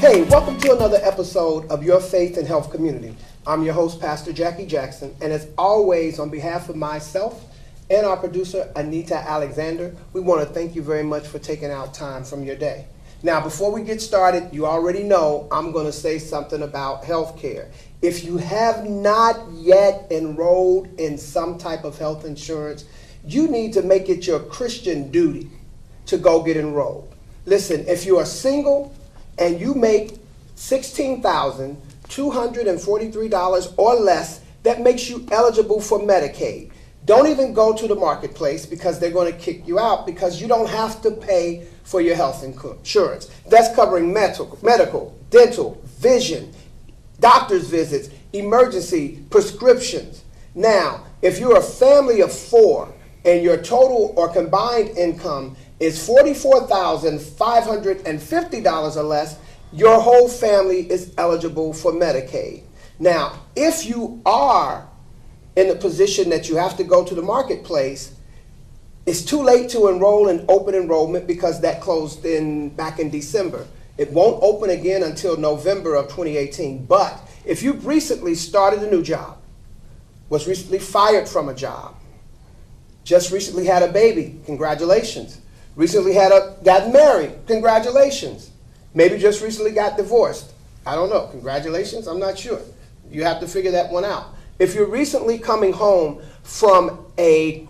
Hey, welcome to another episode of Your Faith and Health Community. I'm your host, Pastor Jackie Jackson, and as always, on behalf of myself and our producer, Anita Alexander, we want to thank you very much for taking out time from your day. Now, before we get started, you already know I'm going to say something about health care. If you have not yet enrolled in some type of health insurance, you need to make it your Christian duty to go get enrolled. Listen, if you are single and you make $16,243 or less, that makes you eligible for Medicaid. Don't even go to the marketplace because they're going to kick you out because you don't have to pay for your health insurance. That's covering medical, dental, vision, doctor's visits, emergency, prescriptions. Now, if you're a family of four and your total or combined income is $44,550 or less, your whole family is eligible for Medicaid. Now, if you are in a position that you have to go to the marketplace, it's too late to enroll in open enrollment because that closed back in December. It won't open again until November of 2018. But if you've recently started a new job, was recently fired from a job, just recently had a baby, congratulations. Recently got married, congratulations. Maybe just recently got divorced. I don't know, congratulations, I'm not sure. You have to figure that one out. If you're recently coming home from a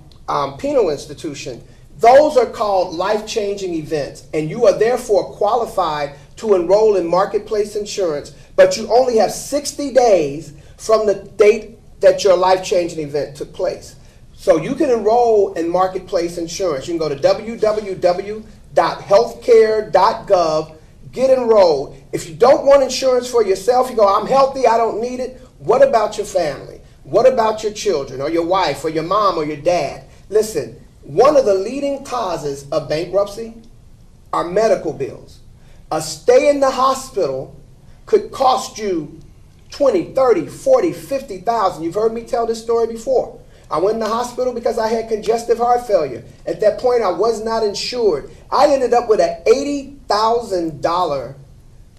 penal institution, those are called life-changing events, and you are therefore qualified to enroll in marketplace insurance, but you only have 60 days from the date that your life-changing event took place. So you can enroll in marketplace insurance. You can go to www.healthcare.gov, get enrolled. If you don't want insurance for yourself, you go, I'm healthy, I don't need it. What about your family? What about your children or your wife or your mom or your dad? Listen, one of the leading causes of bankruptcy are medical bills. A stay in the hospital could cost you $20,000, $30,000, $40,000, $50,000. You've heard me tell this story before. I went in the hospital because I had congestive heart failure. At that point, I was not insured. I ended up with an $80,000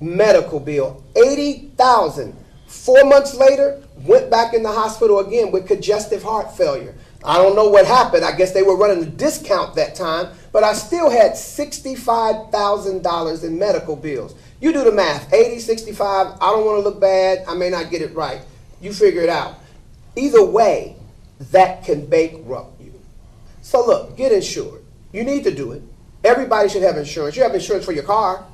medical bill. $80,000. 4 months later, went back in the hospital again with congestive heart failure. I don't know what happened. I guess they were running a discount that time, but I still had $65,000 in medical bills. You do the math. 80, 65, I don't want to look bad. I may not get it right. You figure it out. Either way, that can bankrupt you. So look, get insured. You need to do it. Everybody should have insurance. You have insurance for your car.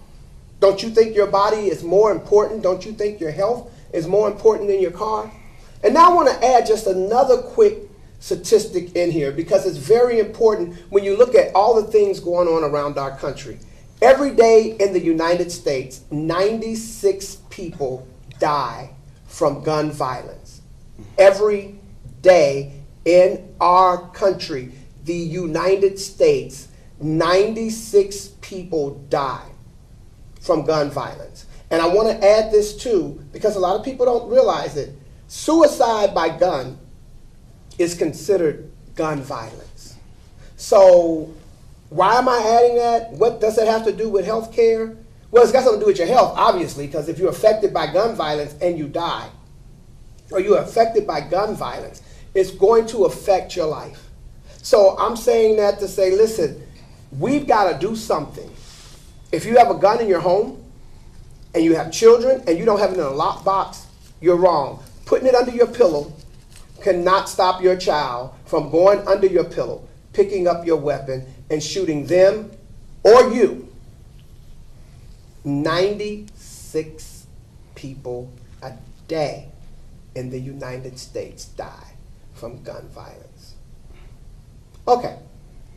Don't you think your body is more important? Don't you think your health is more important than your car? And now I want to add just another quick statistic in here because it's very important when you look at all the things going on around our country. Every day in the United States, 96 people die from gun violence. Every day in our country, the United States, 96 people die from gun violence. And I want to add this too, because a lot of people don't realize it. Suicide by gun is considered gun violence. So why am I adding that? What does it have to do with health care? Well, it's got something to do with your health, obviously, because if you're affected by gun violence and you die, or you're affected by gun violence, it's going to affect your life. So I'm saying that to say, listen, we've got to do something. If you have a gun in your home and you have children and you don't have it in a lockbox, you're wrong. Putting it under your pillow cannot stop your child from going under your pillow, picking up your weapon, and shooting them or you. 96 people a day in the United States die from gun violence. Okay,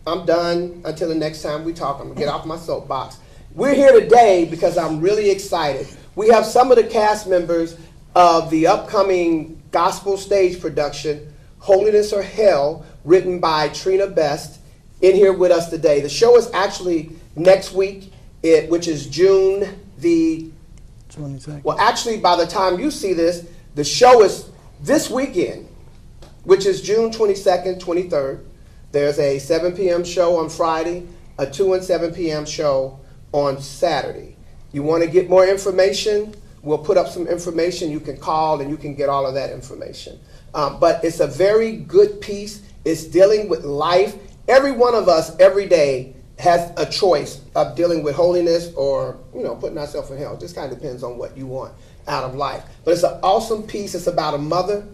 I'm done until the next time we talk. I'm going to get off my soapbox. We're here today because I'm really excited. We have some of the cast members of the upcoming gospel stage production, Holiness or Hell, written by Trina Best, in here with us today. The show is actually next week, which is June the 22nd. Well, actually, by the time you see this, the show is this weekend, which is June 22nd, 23rd. There's a 7 p.m. show on Friday, a 2 and 7 p.m. show on Saturday. You want to get more information? We'll put up some information. You can call and you can get all of that information. But it's a very good piece. It's dealing with life. Every one of us every day has a choice of dealing with holiness or, putting ourselves in hell. It just kind of depends on what you want out of life. But it's an awesome piece. It's about a mother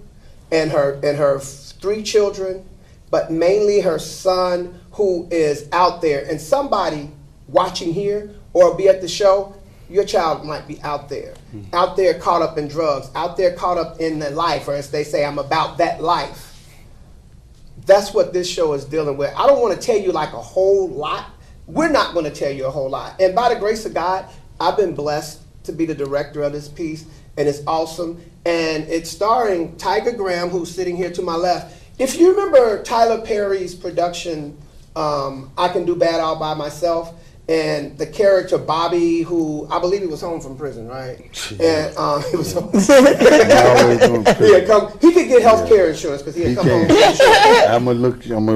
and her 3 children, but mainly her son who is out there. And somebody watching here or be at the show, your child might be out there caught up in drugs, out there caught up in the life, or as they say, I'm about that life. That's what this show is dealing with. I don't want to tell you like a whole lot. We're not going to tell you a whole lot. And by the grace of God, I've been blessed to be the director of this piece, and it's awesome. And it's starring Tyga Graham, who's sitting here to my left. If you remember Tyler Perry's production, I Can Do Bad All By Myself, and the character Bobby, who I believe he was home from prison, right? And he was home. He could get health care insurance because he had come home. I'm gonna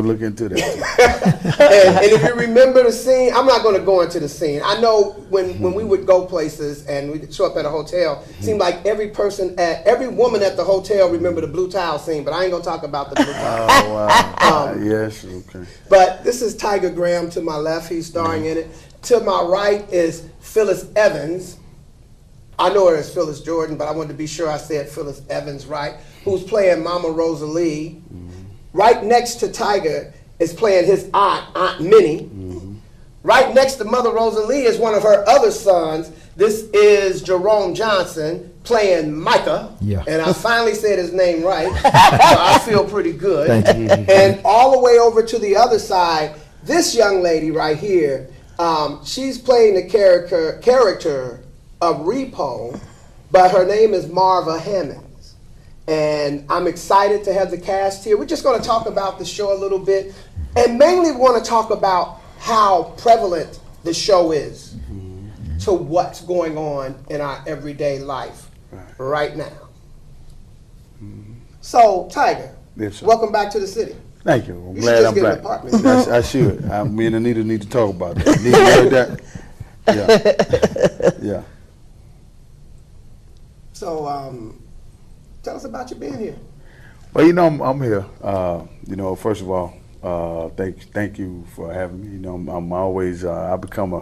look into that. and if you remember the scene, I'm not going to go into the scene. I know when we would go places and we'd show up at a hotel, it seemed like every woman at the hotel remembered the blue tile scene, but I ain't gonna talk about the blue tile. Oh wow! Yes, okay. But this is Tyga Graham to my left. He's starring in it. To my right is Phyllis Evans. I know her as Phyllis Jordan, but I wanted to be sure I said Phyllis Evans right, who's playing Mama Rosalie. Right next to Tyga is playing his Aunt Minnie. Right next to Mother Rosalie is one of her other sons. This is Jerome Johnson playing Micah. Yeah. And I finally said his name right, so I feel pretty good. Thank you. And all the way over to the other side, this young lady right here, she's playing the character of Repo, but her name is Marva Hammonds. And I'm excited to have the cast here. We're just going to talk about the show a little bit, and mainly want to talk about how prevalent the show is to what's going on in our everyday life right now. So, Tyga, yes, welcome back to the city. Thank you. I'm You glad should I'm just back. get an apartment. I should. Me and Anita need to talk about that. Yeah. So, tell us about you being here. Well, I'm here. First of all, thank you for having me. I'm always I become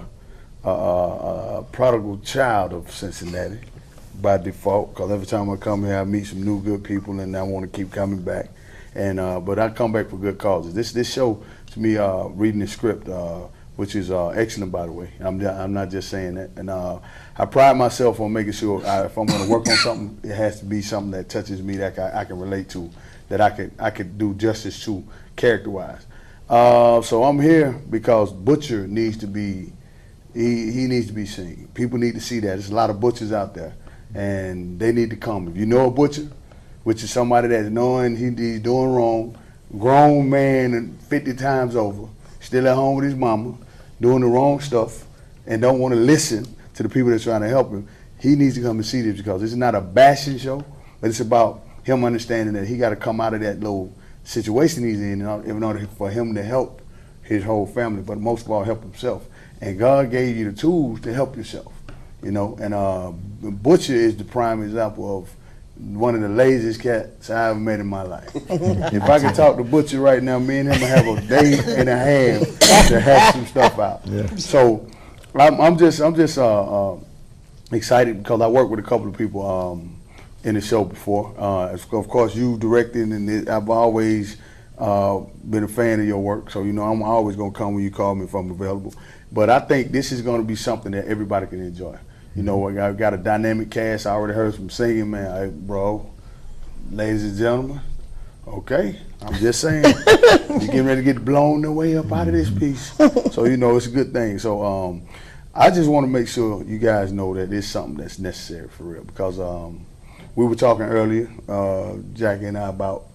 a prodigal child of Cincinnati by default, because every time I come here, I meet some new good people, and I want to keep coming back. And but I come back for good causes. This show, to me, reading the script, which is excellent, by the way. I'm not just saying that. And I pride myself on making sure if I'm going to work on something, it has to be something that touches me, that I can relate to, that I could do justice to character-wise. So I'm here because Butcher needs to be, he needs to be seen. People need to see that. There's a lot of butchers out there, and they need to come. If you know a butcher, which is somebody that's knowing he's doing wrong, grown man 50 times over, still at home with his mama, doing the wrong stuff, and don't want to listen to the people that's trying to help him, he needs to come and see this, because it's not a bashing show, but it's about him understanding that he got to come out of that little situation he's in order for him to help his whole family, but most of all help himself. And God gave you the tools to help yourself, and Butcher is the prime example of one of the laziest cats I ever met in my life. If I could talk to Butcher right now, me and him would have a day and a half to hash some stuff out. Yeah. So I'm just excited because I worked with a couple of people in the show before. Of course, you directed, and I've always been a fan of your work. So I'm always gonna come when you call me if I'm available. But I think this is gonna be something that everybody can enjoy. I've got a dynamic cast. I already heard some singing, man. Hey, bro, ladies and gentlemen, okay, I'm just saying, you're getting ready to get blown the way up out of this piece. So, it's a good thing. So, I just want to make sure you guys know that it's something that's necessary for real, because we were talking earlier, Jackie and I, about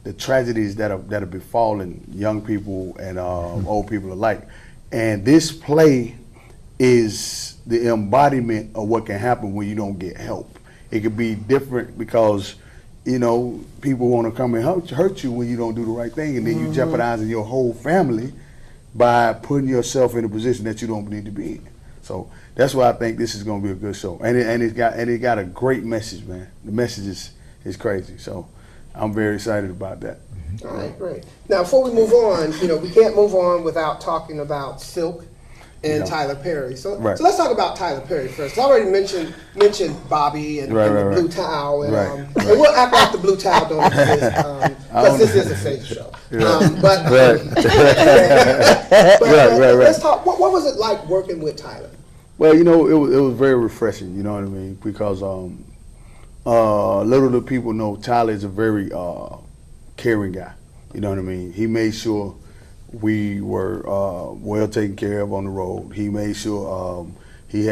the tragedies that are befalling young people and old people alike. And this play is the embodiment of what can happen when you don't get help. It could be different because, people want to come and hurt you when you don't do the right thing, and then you jeopardizing your whole family by putting yourself in a position that you don't need to be in. So that's why I think this is going to be a good show, and it got a great message, man. The message is crazy. So I'm very excited about that. All right, great. Now, before we move on, we can't move on without talking about Silk and Yeah. Tyler Perry. So, Right. so let's talk about Tyler Perry first. I already mentioned Bobby and, Right, and the right, Blue right. Towel, and, Right, and we'll act like the Blue Towel don't exist, because this is a safe show. But let's talk. What was it like working with Tyler? Well, it was very refreshing. You know what I mean? Because little do people know, Tyler is a very caring guy. You know what I mean? He made sure we were well taken care of on the road. He made sure he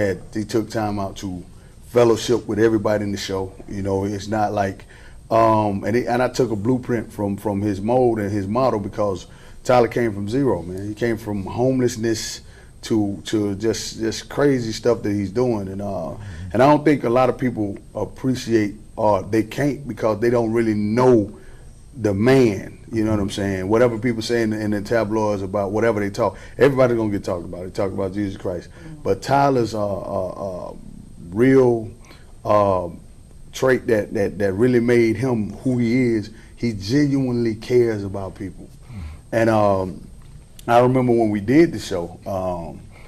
took time out to fellowship with everybody in the show. It's not like and I took a blueprint from his mold and his model, because Tyler came from zero, man. He came from homelessness to just crazy stuff that he's doing, and I don't think a lot of people appreciate, or they can't, because they don't really know the man. You know what I'm saying? Whatever people say in the tabloids about whatever they talk, everybody's gonna get talked about. They talk about Jesus Christ, but Tyler's real trait that really made him who he is. He genuinely cares about people, and I remember when we did the show,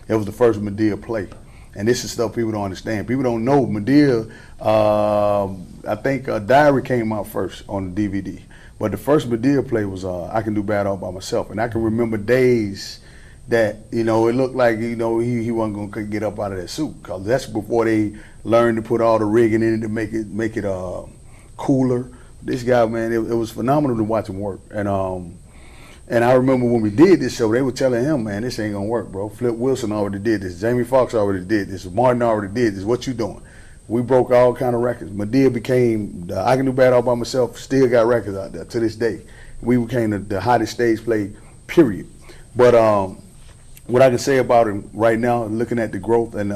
it was the first Madea play. And this is stuff people don't understand. People don't know Madea, I think Diary came out first on the DVD. But the first Madea play was I Can Do Bad All By Myself. And I can remember days that, it looked like, he wasn't going to get up out of that suit. Because that's before they learned to put all the rigging in it to make it cooler. This guy, man, it was phenomenal to watch him work. And I remember when we did this show, they were telling him, man, this ain't gonna work, bro. Flip Wilson already did this. Jamie Foxx already did this. Martin already did this. What you doing? We broke all kind of records. Madea became, I Can Do Bad All By Myself, still got records out there to this day. We became the hottest stage play, period. But what I can say about him right now, looking at the growth and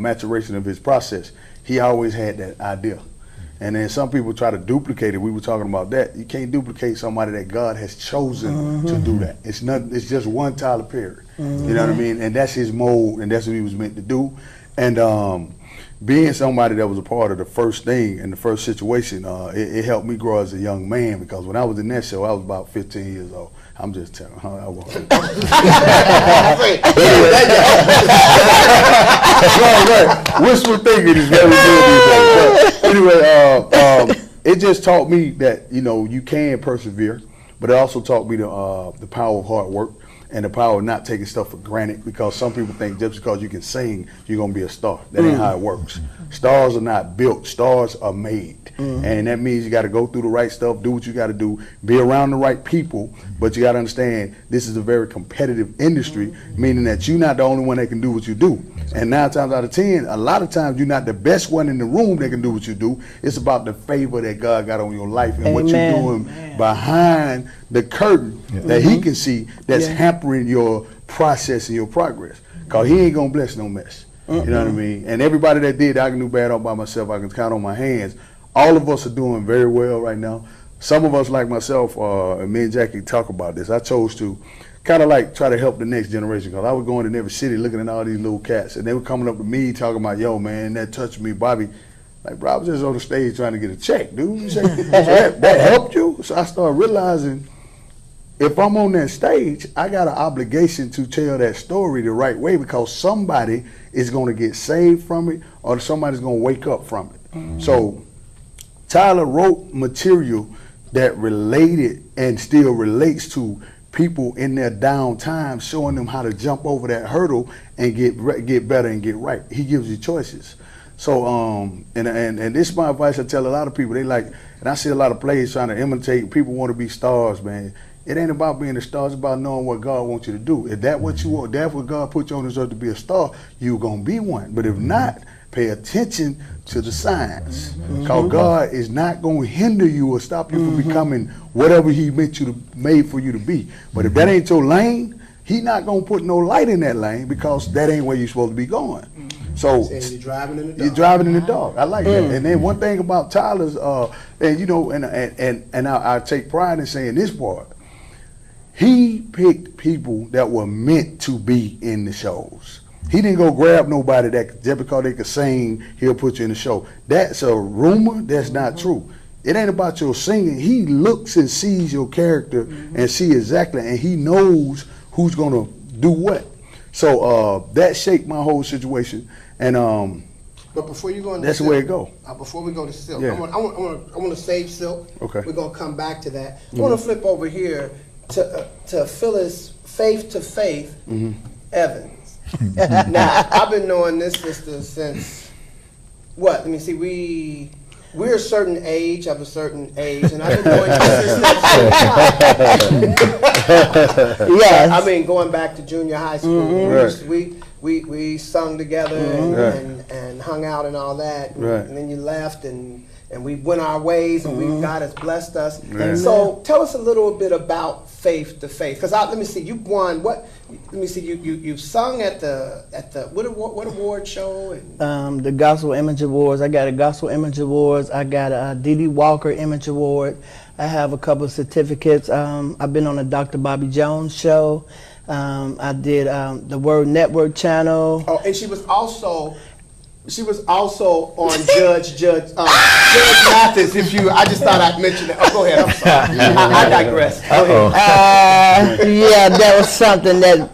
maturation of his process, he always had that idea. And then some people try to duplicate it. We were talking about that. You can't duplicate somebody that God has chosen to do that. It's just one Tyler Perry. You know what I mean? And that's his mold, and that's what he was meant to do. And being somebody that was a part of the first thing and the first situation, it helped me grow as a young man, because when I was in that show, I was about 15 years old. I'm just telling you. I won't. Right. Wishful thinking is very good these days. But anyway, it just taught me that, you can persevere, but it also taught me the power of hard work and the power of not taking stuff for granted, because some people think just because you can sing, you're going to be a star. That ain't how it works. Stars are not built. Stars are made. And that means you got to go through the right stuff, do what you got to do, be around the right people, but you got to understand this is a very competitive industry, meaning that you're not the only one that can do what you do. And 9 times out of 10, a lot of times you're not the best one in the room that can do what you do. It's about the favor that God got on your life and what you're doing behind the curtain that he can see that's hampering your process and your progress. Because he ain't going to bless no mess. You know what I mean? And everybody that did I Can Do Bad All By Myself, I can count on my hands. All of us are doing very well right now. Some of us, like myself, and me and Jackie talk about this, I chose to kind of like try to help the next generation, because I was going in every city looking at all these little cats, and they were coming up to me talking about, yo, man, that touched me, Bobby. Like, bro, I was just on the stage trying to get a check, dude. So that helped you? So I started realizing, if I'm on that stage, I got an obligation to tell that story the right way, because somebody is going to get saved from it, or somebody's going to wake up from it. So Tyler wrote material that related and still relates to people in their down times, showing them how to jump over that hurdle and get better and get right. He gives you choices. So and this is my advice I tell a lot of people. They like, and I see a lot of players trying to imitate. People want to be stars, man. It ain't about being a star. It's about knowing what God wants you to do. If that's what you want, that's what God put you on this earth to be a star, you're gonna be one. But if not, pay attention to the signs, because God is not going to hinder you or stop you from becoming whatever he made for you to be. But if that ain't your lane, he not going to put no light in that lane, because that ain't where you're supposed to be going. So you're driving in the dark. You're driving in the dark. I like that. And then one thing about Tyler's, and I take pride in saying this part, he picked people that were meant to be in the shows. He didn't go grab nobody that just because they could sing, he'll put you in the show. That's a rumor. That's not true. It ain't about your singing. He looks and sees your character and see exactly, and he knows who's gonna do what. So that shaped my whole situation. And But before you go into that's the Silk, way it go. Before we go to Silk, Yeah. I want to save Silk. Okay. We're gonna come back to that. I want to flip over here to Phyllis Faith to Faith Evans. Now I've been knowing this sister since what? Let me see. We're a certain age, of a certain age, and I've been knowing your sister. Yes. I mean, going back to junior high school, Right. we sung together and hung out and all that. Right. And then you left and we went our ways and God has blessed us. Right. So tell us a little bit about Faith to Faith. Because let me see, you won what? Let me see, you sung at the what award show? And The Gospel Image Awards. I got a Gospel Image Awards. I got a D.D. Walker Image Award. I have a couple of certificates. I've been on the Dr. Bobby Jones show. I did the Word Network channel. Oh, and she was also on Judge Mathis. I just thought I'd mention it. Oh, go ahead. I'm sorry. I digress. Go ahead. Yeah, that was something that,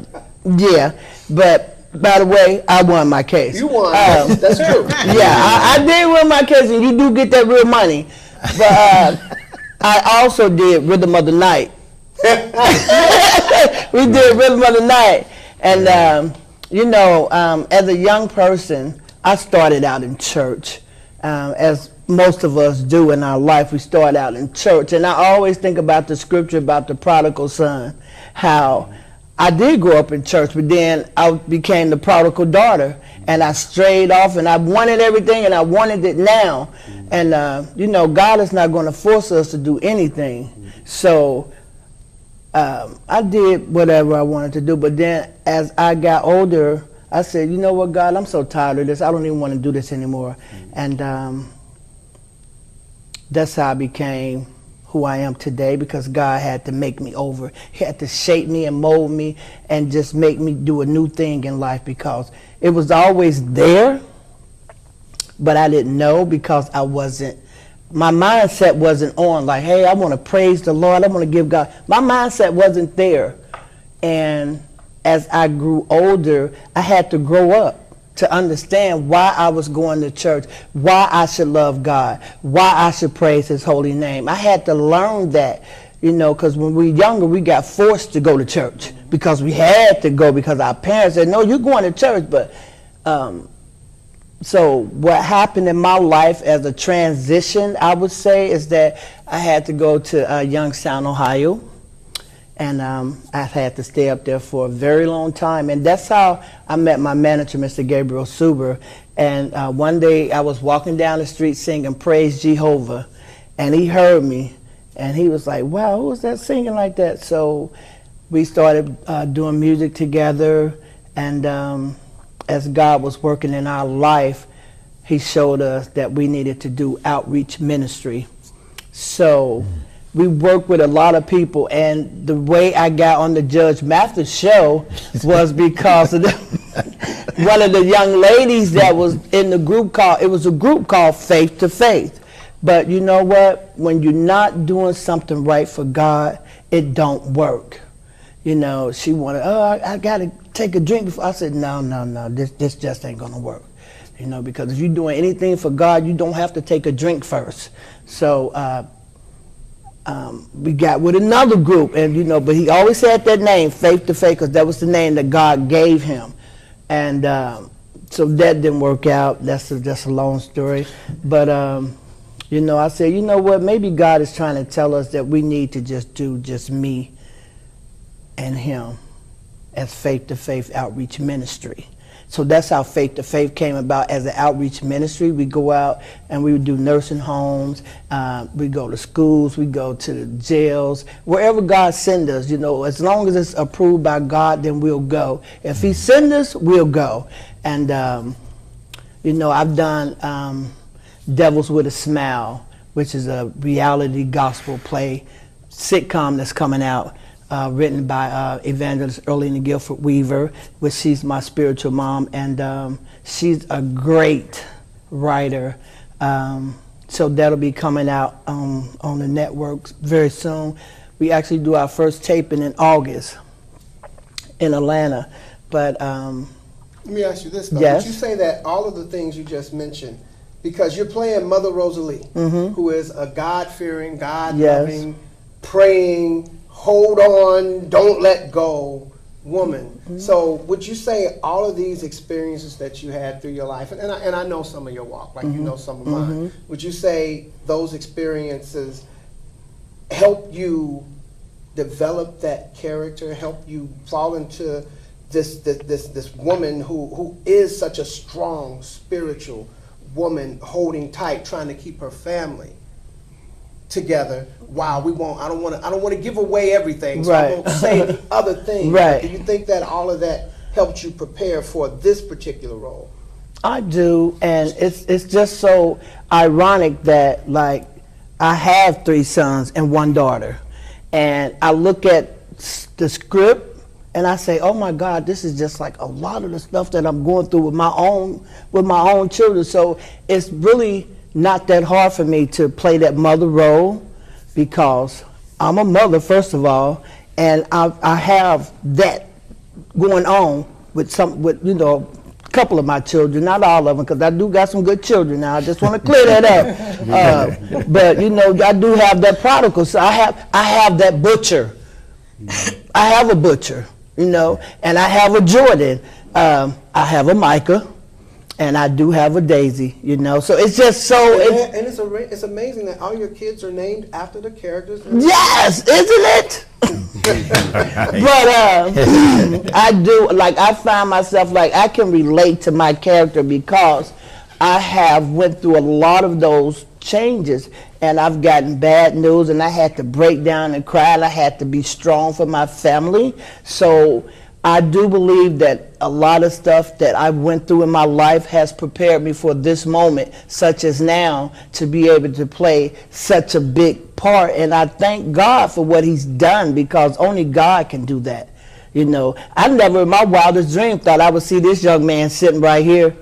yeah. But by the way, I won my case. You won. That's true. Yeah, I did win my case, and you do get that real money. But I also did Rhythm of the Night. We did Rhythm of the Night. And, as a young person, I started out in church, as most of us do in our life. We start out in church. And I always think about the scripture about the prodigal son, how I did grow up in church, but then I became the prodigal daughter. And I strayed off, and I wanted everything, and I wanted it now. And, God is not going to force us to do anything. So I did whatever I wanted to do. But then as I got older, I said, you know what, God, I'm so tired of this. I don't even want to do this anymore. And that's how I became who I am today, because God had to make me over. He had to shape me and mold me and just make me do a new thing in life, because it was always there, but I didn't know, because my mindset wasn't on like, hey, I want to praise the Lord. I want to give God. My mindset wasn't there. And as I grew older, I had to grow up to understand why I was going to church, why I should love God, why I should praise his holy name. I had to learn that, because when we were younger, we got forced to go to church because we had to go, because our parents said, no, you're going to church. But so what happened in my life as a transition, I would say, is that I had to go to Youngstown, Ohio. And I had to stay up there for a very long time. And that's how I met my manager, Mr. Gabriel Suber. And one day I was walking down the street singing Praise Jehovah. And he heard me. And he was like, wow, who was that singing like that? So we started doing music together. And as God was working in our life, he showed us that we needed to do outreach ministry. So we worked with a lot of people, and the way I got on the Judge Mathis show was because of one of the young ladies that was in the group called Faith to Faith. But you know what? When you're not doing something right for God, it don't work. She wanted, I got to take a drink before. I said, no, this just ain't going to work. Because if you're doing anything for God, you don't have to take a drink first. So we got with another group, and but he always had that name, Faith to Faith, because that was the name that God gave him. And so that didn't work out. That's a long story. But I said, you know what, maybe God is trying to tell us that we need to just do just me and him as Faith to Faith outreach ministry. So that's how Faith to Faith came about as an outreach ministry. We go out and we would do nursing homes. We go to schools. We go to the jails. Wherever God sends us, as long as it's approved by God, then we'll go. If he sends us, we'll go. And, I've done Devils with a Smile, which is a reality gospel play sitcom that's coming out written by evangelist Earlene Guilford Weaver, which she's my spiritual mom, and she's a great writer. So that'll be coming out on the networks very soon. We actually do our first taping in August in Atlanta, but Let me ask you this, though. Yes. Would you say that all of the things you just mentioned, because you're playing Mother Rosalie, who is a God-fearing, God-loving, praying, hold on, don't let go woman. So would you say all of these experiences that you had through your life, and I know some of your walk, like you know some of mine, would you say those experiences help you develop that character, help you fall into this woman who is such a strong spiritual woman, holding tight, trying to keep her family together? While I don't want to give away everything, so I won't say the other things. Right. Do you think that all of that helped you prepare for this particular role? I do, and it's just so ironic that, like, I have 3 sons and 1 daughter, and I look at the script and I say, oh my God, this is just like a lot of the stuff that I'm going through with my own children. So it's really not that hard for me to play that mother role, because I'm a mother, first of all, and I have that going on with a couple of my children, not all of them, because I do got some good children now. I just want to clear that up. But I do have that prodigal. So I have that butcher. I have a butcher, and I have a Jordan. I have a Micah, and I do have a Daisy. So it's just so. And it's amazing that all your kids are named after the characters. Yes, isn't it? But I do, like, I find myself, like, I can relate to my character because I have went through a lot of those changes, and I've gotten bad news, and I had to break down and cry, and I had to be strong for my family. So I do believe that a lot of stuff that I went through in my life has prepared me for this moment, such as now, to be able to play such a big part. And I thank God for what he's done, because only God can do that. I never in my wildest dream thought I would see this young man sitting right here.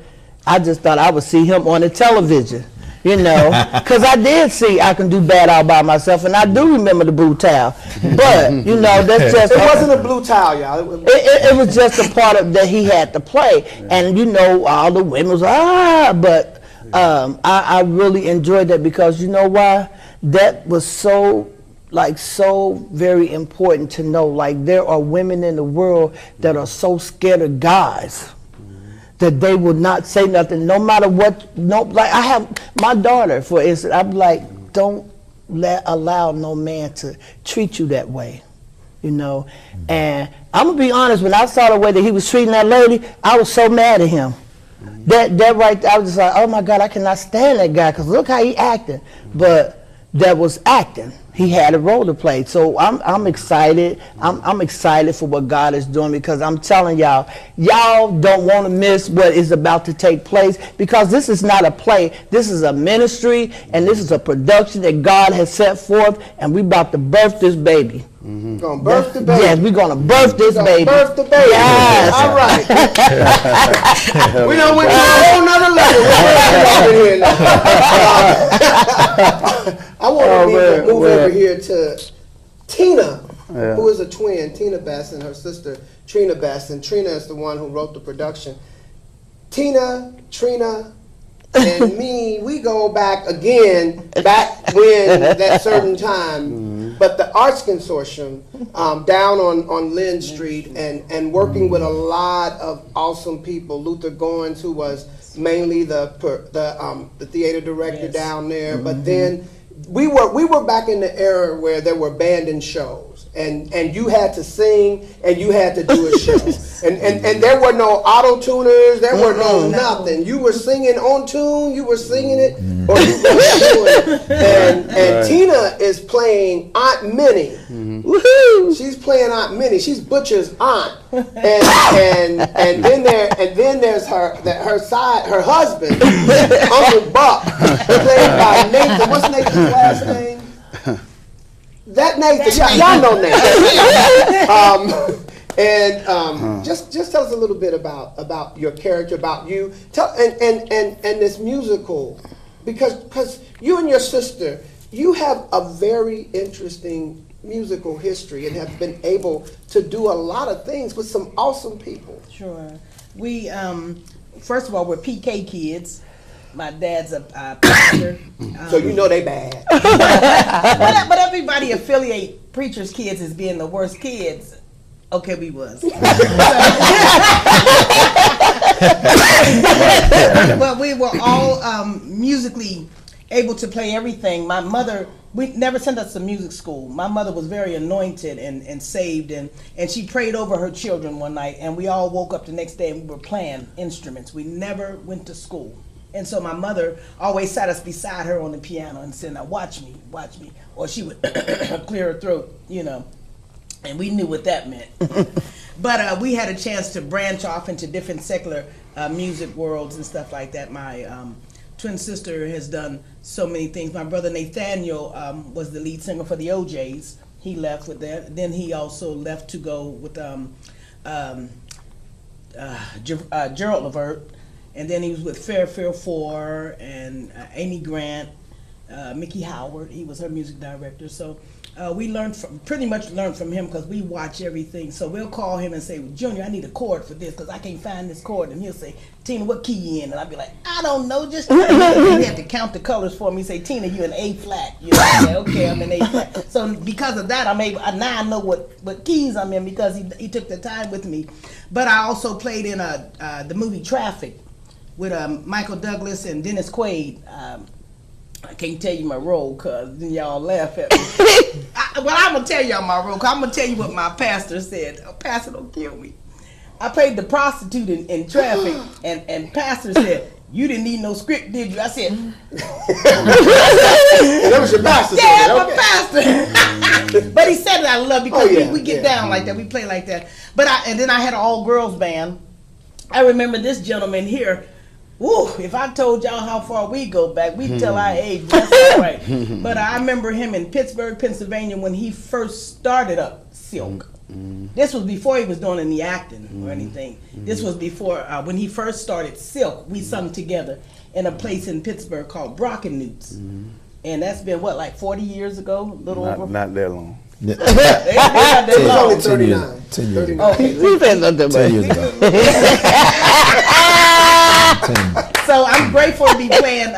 I just thought I would see him on the television. Because I did see I Can Do Bad All By Myself, and I do remember the blue towel. But, that's just... It wasn't a blue towel, y'all. It was just a part of that he had to play. And, all the women was, but I really enjoyed that, because you know why? That was so very important to know. Like, there are women in the world that are so scared of guys that they will not say nothing, no matter what. Like, I have my daughter, for instance. I'm like, don't allow no man to treat you that way, And I'm gonna be honest. When I saw the way that he was treating that lady, I was so mad at him. That right there, I was just like, oh my God, I cannot stand that guy, because look how he acting. But that was acting. He had a role to play. So I'm excited. I'm excited for what God is doing, because I'm telling y'all don't want to miss what is about to take place, because this is not a play. This is a ministry, and this is a production that God has set forth, and we about to birth this baby. We're going to birth the baby. Yes, we're going to birth this baby. Birth the baby. Yes. All right. We done went to a whole nother level. I want to move over here to Tina, who is a twin, Tina Best, and her sister, Trina Best. And Trina is the one who wrote the production. Tina, Trina, and me, we go back when that certain time. But the Arts Consortium down on Lynn Street, and working with a lot of awesome people. Luther Goins, who was mainly the theater director down there. But then we were back in the era where there were abandoned shows. And you had to sing, and you had to do a show. and there were no auto-tuners, there were no nothing. You were singing on tune, you were singing it, or you were doing it. And Tina is playing Aunt Minnie. Woohoo! She's playing Aunt Minnie. She's Butcher's aunt. And then there's her husband, Uncle Buck, played by Nathan. What's Nathan's last name? That Nathan, y'all know Nathan. Just tell us a little bit about your character, about you. Tell and this musical, because you and your sister, you have a very interesting musical history and have been able to do a lot of things with some awesome people. Sure. We, first of all, we're PK kids. My dad's a pastor. So you know they bad. But everybody affiliate preachers' kids as being the worst kids. Okay, we was. But we were all musically able to play everything. My mother, we never sent us to music school. My mother was very anointed and saved, and she prayed over her children one night, and we all woke up the next day and we were playing instruments. We never went to school. And so my mother always sat us beside her on the piano and said, now watch me. Or she would clear her throat, you know. And we knew what that meant. But we had a chance to branch off into different secular music worlds and stuff like that. My twin sister has done so many things. My brother Nathaniel was the lead singer for the OJs. He left with that. Then he also left to go with Gerald Levert. And then he was with Fairfield 4 and Amy Grant, Mickey Howard. He was her music director. So we pretty much learned from him because we watch everything. So we'll call him and say, well, Junior, I need a chord for this because I can't find this chord. And he'll say, Tina, what key you in? And I'll be like, I don't know, just he had to count the colors for me. Say, Tina, you in A flat. You know, I say, okay, I'm in A flat. So because of that, I'm able. Now I know what keys I'm in because he took the time with me. But I also played in the movie Traffic with Michael Douglas and Dennis Quaid. I can't tell you my role because then y'all laugh at me. Well, I'm going to tell y'all my role because I'm going to tell you what my pastor said. Oh, Pastor, don't kill me. I played the prostitute in Traffic, and Pastor said, you didn't need no script, did you? I said, that was your pastor. Yeah, my pastor. But he said it I love because we get down like that. We play like that. But and then I had an all-girls band. I remember this gentleman here. Woo, if I told y'all how far we go back, we'd tell our age. That's all right. But I remember him in Pittsburgh, Pennsylvania when he first started up Silk. This was before he was doing any acting or anything. This was before, when he first started Silk, we sung together in a place in Pittsburgh called Brockenoots. And that's been, what, like 40 years ago? A little over? Not that long. He's only 39. 10 years ago. Okay. 10 years ago. So I'm grateful to be playing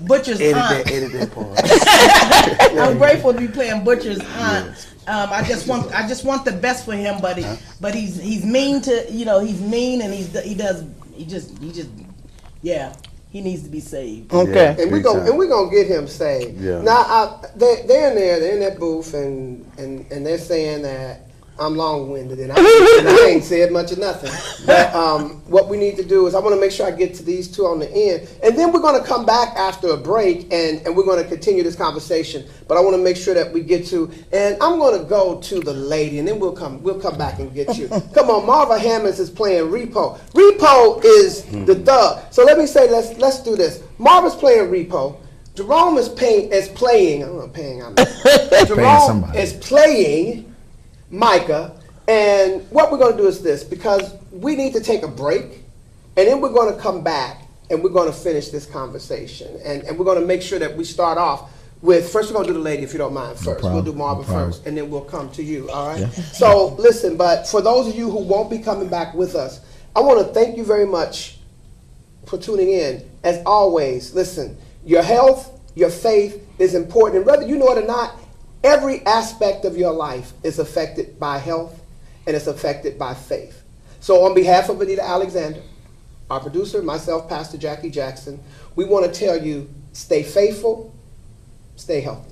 Butcher's aunt. Edit that part. I'm grateful to be playing Butcher's aunt. I just want the best for him, but he's mean to he's mean and he needs to be saved. Okay. And we're gonna get him saved. Yeah. Now they're in there, they're in that booth, and they're saying that I'm long-winded and I ain't said much of nothing. But what we need to do is I want to make sure I get to these two on the end, and then we're going to come back after a break and we're going to continue this conversation. But I want to make sure that we get to, and I'm going to go to the lady, and then we'll come back and get you. Come on, Marva Hammonds is playing Repo. Repo is the thug. So let me say, let's do this. Marva's playing Repo. Jerome is playing. Jerome is playing Micah, and what we're going to do is this, because we need to take a break, and then we're going to come back and we're going to finish this conversation, and we're going to make sure that we start off with, first we're going to do the lady, if you don't mind, first. We'll do Marva first, and then we'll come to you, all right? Yeah. So listen, but for those of you who won't be coming back with us, I want to thank you very much for tuning in. As always, listen, your health, your faith is important, and whether you know it or not, every aspect of your life is affected by health and it's affected by faith. So on behalf of Anita Alexander, our producer, myself, Pastor Jackie Jackson, we want to tell you, stay faithful, stay healthy.